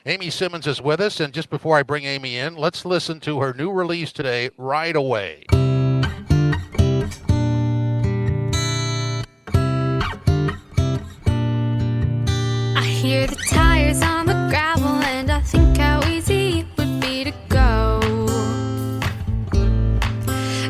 Aimee Simmons is with us, and just before I bring Aimee in, let's listen to her new release today, Right Away. I hear the tires on the gravel and I think how easy it would be to go.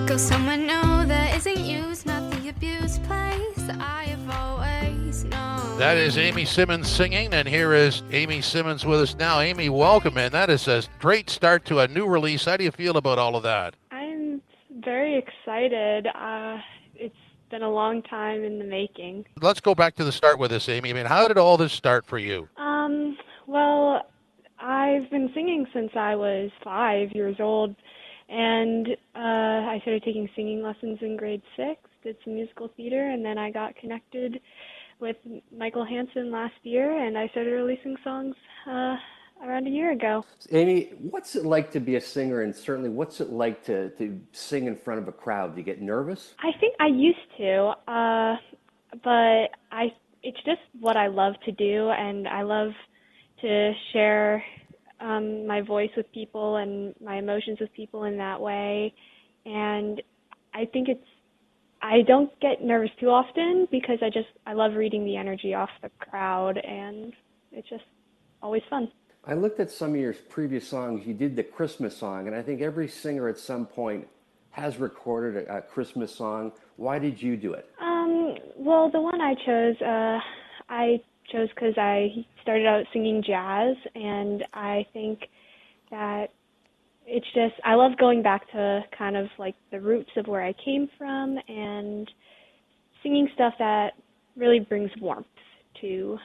Go somewhere new that isn't used, not the abused place I have always known. That is Aimee Simmons singing, and here is Aimee Simmons with us now. Aimee, welcome, and that is a great start to a new release. How do you feel about all of that? I'm very excited. It's been a long time in the making. Let's go back to the start with this, Aimee. I mean, how did all this start for you? Well, I've been singing since I was 5 years old, and I started taking singing lessons in grade 6, did some musical theater, and then I got connected with Michael Hansen last year, and I started releasing songs around a year ago. Aimee, what's it like to be a singer, and certainly what's it like to sing in front of a crowd? Do you get nervous? I think I used to, but it's just what I love to do, and I love to share my voice with people and my emotions with people in that way. And I think I don't get nervous too often because I love reading the energy off the crowd, and it's just always fun. I looked at some of your previous songs. You did the Christmas song, and I think every singer at some point has recorded a Christmas song. Why did you do it? Well, the one I chose because I started out singing jazz, and I think that I love going back to kind of like the roots of where I came from and singing stuff that really brings warmth to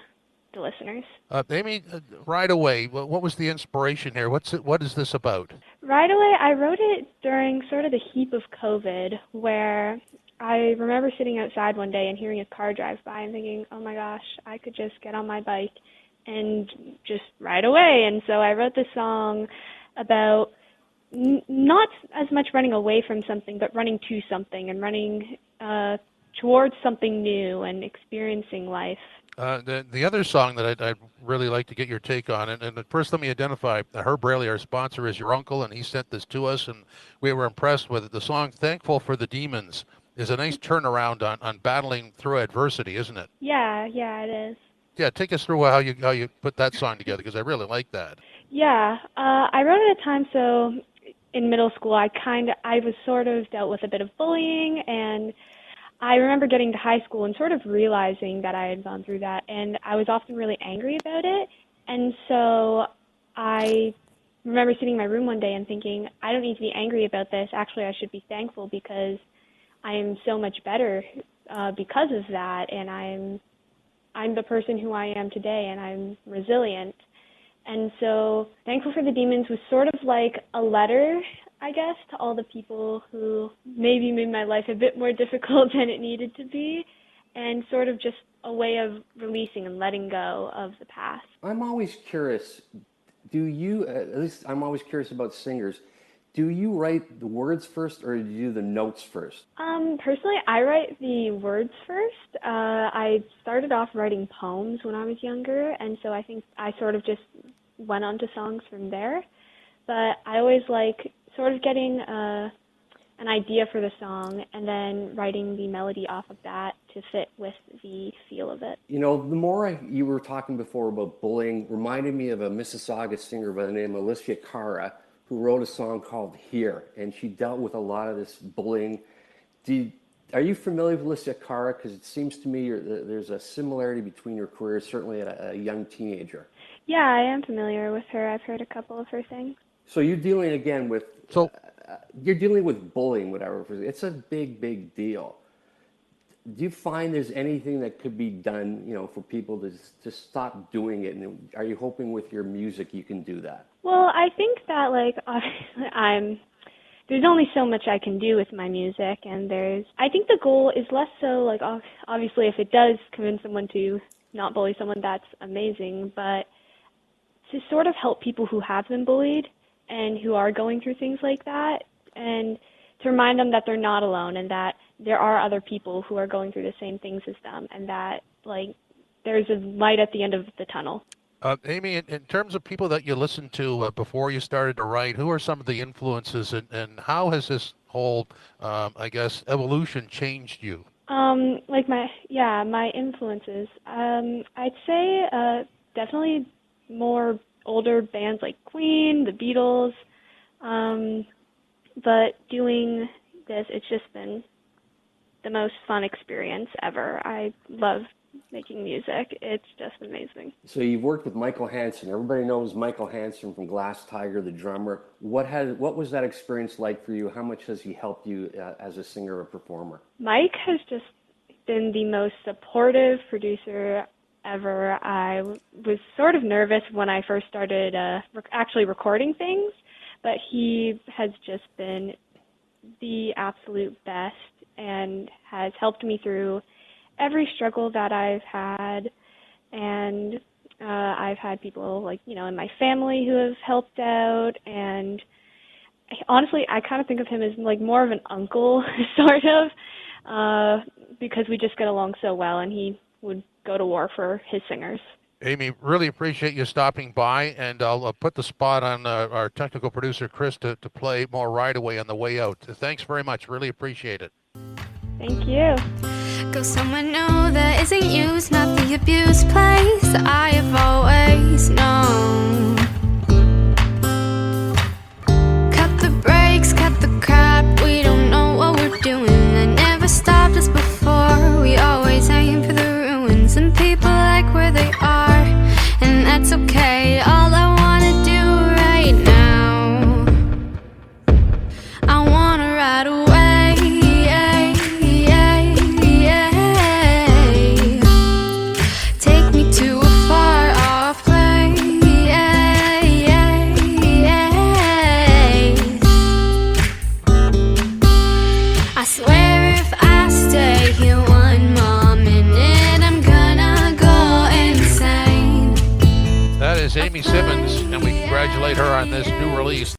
the listeners. Aimee, right away, what was the inspiration here? What is this about? Right away, I wrote it during sort of the heap of COVID, where I remember sitting outside one day and hearing a car drive by and thinking, oh my gosh, I could just get on my bike and just ride away. And so I wrote this song about not as much running away from something, but running to something and running towards something new and experiencing life. The other song that I'd really like to get your take on, and first let me identify Herb Braley, our sponsor, is your uncle, and he sent this to us, and we were impressed with it. The song "Thankful for the Demons" is a nice turnaround on battling through adversity, isn't it? Yeah, it is. Yeah, take us through how you put that song together, because I really like that. Yeah, I wrote it at a time, so in middle school I was sort of dealt with a bit of bullying, and I remember getting to high school and sort of realizing that I had gone through that, and I was often really angry about it. And so I remember sitting in my room one day and thinking, I don't need to be angry about this. Actually, I should be thankful because I am so much better because of that, and I'm the person who I am today, and I'm resilient. And so Thankful for the Demons was sort of like a letter, I guess, to all the people who maybe made my life a bit more difficult than it needed to be, and sort of just a way of releasing and letting go of the past. I'm always curious, at least I'm always curious about singers, do you write the words first or do you do the notes first? Personally, I write the words first. I started off writing poems when I was younger, and so I think I sort of just went on to songs from there. But I always like sort of getting an idea for the song and then writing the melody off of that to fit with the feel of it. You know, the more you were talking before about bullying reminded me of a Mississauga singer by the name of Alicia Cara, who wrote a song called Here, and she dealt with a lot of this bullying. Are you familiar with Alicia Cara? Because it seems to me there's a similarity between your careers, certainly at a young teenager. Yeah, I am familiar with her. I've heard a couple of her things. So you're dealing again with you're dealing with bullying, whatever. It's a big, big deal. Do you find there's anything that could be done, for people to stop doing it? And are you hoping with your music you can do that? Well, I think that obviously there's only so much I can do with my music, and I think the goal is less so obviously if it does convince someone to not bully someone, that's amazing, but to sort of help people who have been bullied and who are going through things like that, and to remind them that they're not alone and that there are other people who are going through the same things as them, and that there's a light at the end of the tunnel. Aimee, in terms of people that you listened to before you started to write, who are some of the influences, and how has this whole, I guess, evolution changed you? Like my influences. I'd say definitely more older bands like Queen, the Beatles. Um, but doing this, it's just been the most fun experience ever. I love making music. It's just amazing. So you've worked with Michael Hansen. Everybody knows Michael Hansen from Glass Tiger, the drummer. What was that experience like for you? How much has he helped you as a singer or performer? Mike has just been the most supportive producer ever. I was sort of nervous when I first started actually recording things, but he has just been the absolute best and has helped me through every struggle that I've had. And I've had people like, in my family who have helped out. And honestly, I kind of think of him as like more of an uncle, sort of, because we just get along so well, and he would go to war for his singers. Aimee, really appreciate you stopping by, and I'll put the spot on our technical producer, Chris, to play more Right Away on the way out. Thanks very much. Really appreciate it. Thank you. Go somewhere new that isn't used, not the abused place I have always known. Cut the brakes, cut the crap, we don't know what we're doing. They never stopped us before, we always aim for the ruins. And people like where they are, and that's okay. All I wanna do right now, I wanna ride away. Take me to a far off place. I swear if I stay here one more minute, I'm gonna go insane. That is Aimee Simmons, and we congratulate her on this new release.